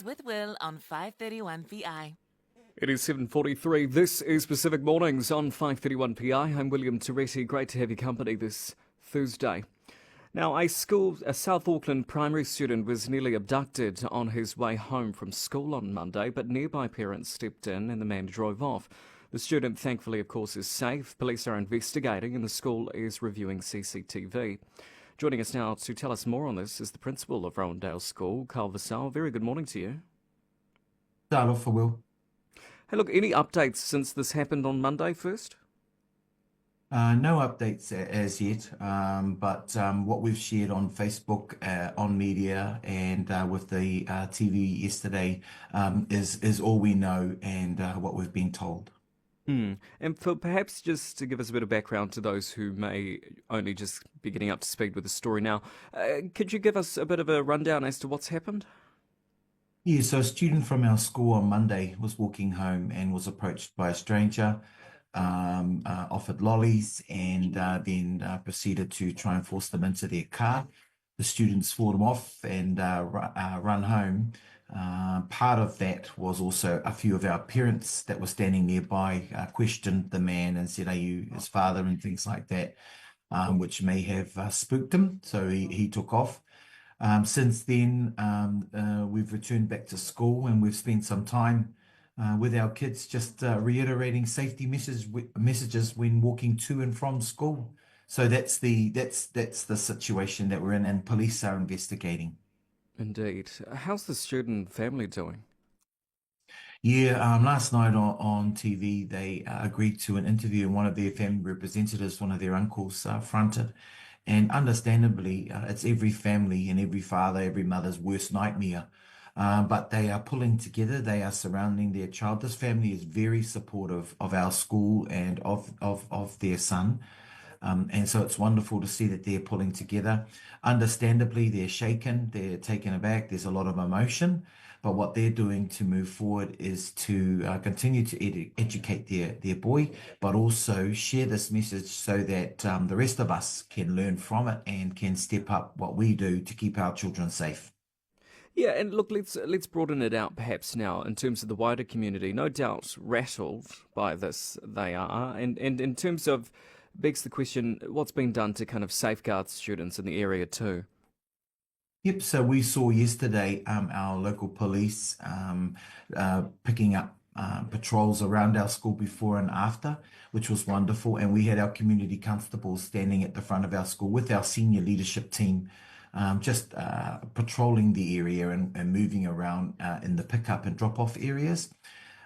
with Will on 531 PI. It is 7:43. This is Pacific Mornings on 531 PI. I'm William Terite. Great to have your company this Thursday. Now, a South Auckland primary student was nearly abducted on his way home from school on Monday, but nearby parents stepped in and the man drove off. The student, thankfully, of course, is safe. Police are investigating and the school is reviewing CCTV. Joining us now to tell us more on this is the principal of Rowandale School, Karl. Very good morning to you. Start off for Will. Hey, look, any updates since this happened on Monday first? No updates as yet, but what we've shared on Facebook, on media, and with the TV yesterday is all we know and what we've been told. And for perhaps just to give us a bit of background to those who may only just be getting up to speed with the story now, could you give us a bit of a rundown as to what's happened? Yeah, so a student from our school on Monday was walking home and was approached by a stranger, offered lollies, and then proceeded to try and force them into their car. The students fought them off and run home. Part of that was also a few of our parents that were standing nearby questioned the man and said, "Are you his father?" and things like that, which may have spooked him. So he took off. Since then, we've returned back to school and we've spent some time with our kids, just reiterating safety messages when walking to and from school. So that's the situation that we're in, and police are investigating. Indeed. How's the student family doing? Yeah, last night on TV, they agreed to an interview, and one of their family representatives, one of their uncles, fronted. And understandably, it's every family and every father, every mother's worst nightmare. But they are pulling together. They are surrounding their child. This family is very supportive of our school and of their son. And so it's wonderful to see that they're pulling together. Understandably, they're shaken, they're taken aback, there's a lot of emotion. But what they're doing to move forward is to continue to educate their boy, but also share this message so that the rest of us can learn from it and can step up what we do to keep our children safe. Yeah, and look, let's broaden it out perhaps now in terms of the wider community. No doubt rattled by this they are. And in terms of, begs the question, what's been done to kind of safeguard students in the area too? Yep, so we saw yesterday our local police picking up patrols around our school before and after, which was wonderful. And we had our community constables standing at the front of our school with our senior leadership team, just patrolling the area and moving around in the pickup and drop-off areas.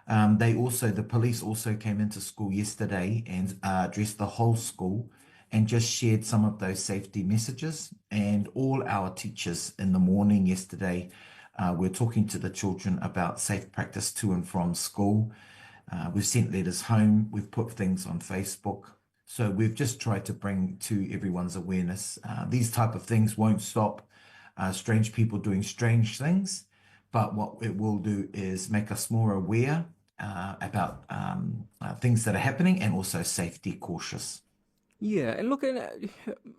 The police also came into school yesterday and addressed the whole school and just shared some of those safety messages. And all our teachers in the morning yesterday were talking to the children about safe practice to and from school. We've sent letters home. We've put things on Facebook. So we've just tried to bring to everyone's awareness. These type of things won't stop strange people doing strange things, but what it will do is make us more aware about things that are happening and also safety cautious. Yeah, and look,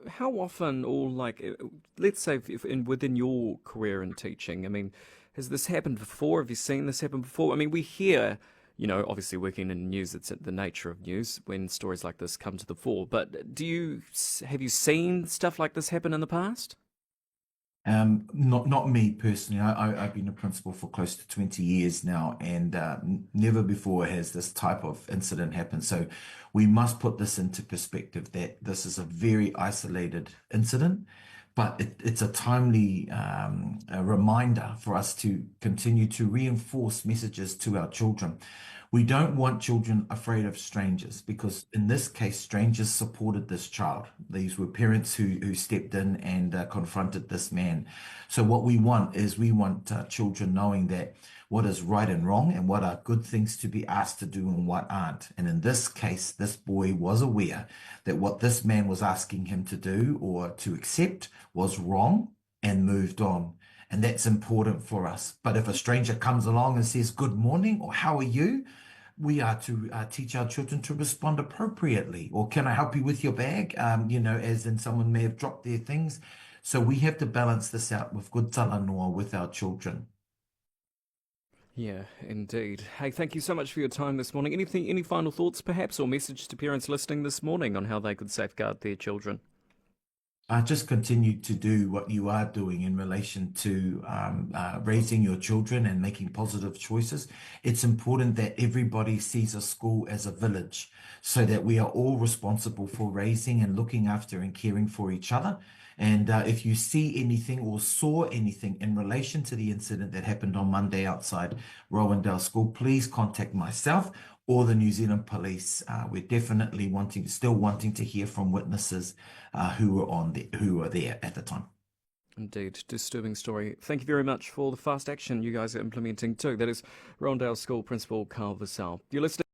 how often, or like, let's say within your career in teaching, I mean, has this happened before? Have you seen this happen before? I mean, we hear, obviously working in news, it's the nature of news when stories like this come to the fore. But have you seen stuff like this happen in the past? Not me personally. I've been a principal for close to 20 years now, and never before has this type of incident happened. So we must put this into perspective that this is a very isolated incident, but it's a timely reminder for us to continue to reinforce messages to our children. We don't want children afraid of strangers, because in this case, strangers supported this child. These were parents who stepped in and confronted this man. So what we want is children knowing that what is right and wrong and what are good things to be asked to do and what aren't. And in this case, this boy was aware that what this man was asking him to do or to accept was wrong and moved on. And that's important for us. But if a stranger comes along and says, "Good morning," or "How are you?" we are to teach our children to respond appropriately. Or, "Can I help you with your bag?" As in someone may have dropped their things. So we have to balance this out with good talanoa with our children. Yeah, indeed. Hey, thank you so much for your time this morning. Any final thoughts, perhaps, or message to parents listening this morning on how they could safeguard their children? Just continue to do what you are doing in relation to raising your children and making positive choices. It's important that everybody sees a school as a village so that we are all responsible for raising and looking after and caring for each other. And if you see anything or saw anything in relation to the incident that happened on Monday outside Rowandale School, please contact myself or the New Zealand Police. We're definitely still wanting to hear from witnesses who were there at the time. Indeed, disturbing story. Thank you very much for the fast action you guys are implementing too. That is Rowandale School Principal Karl Vasau. You're listening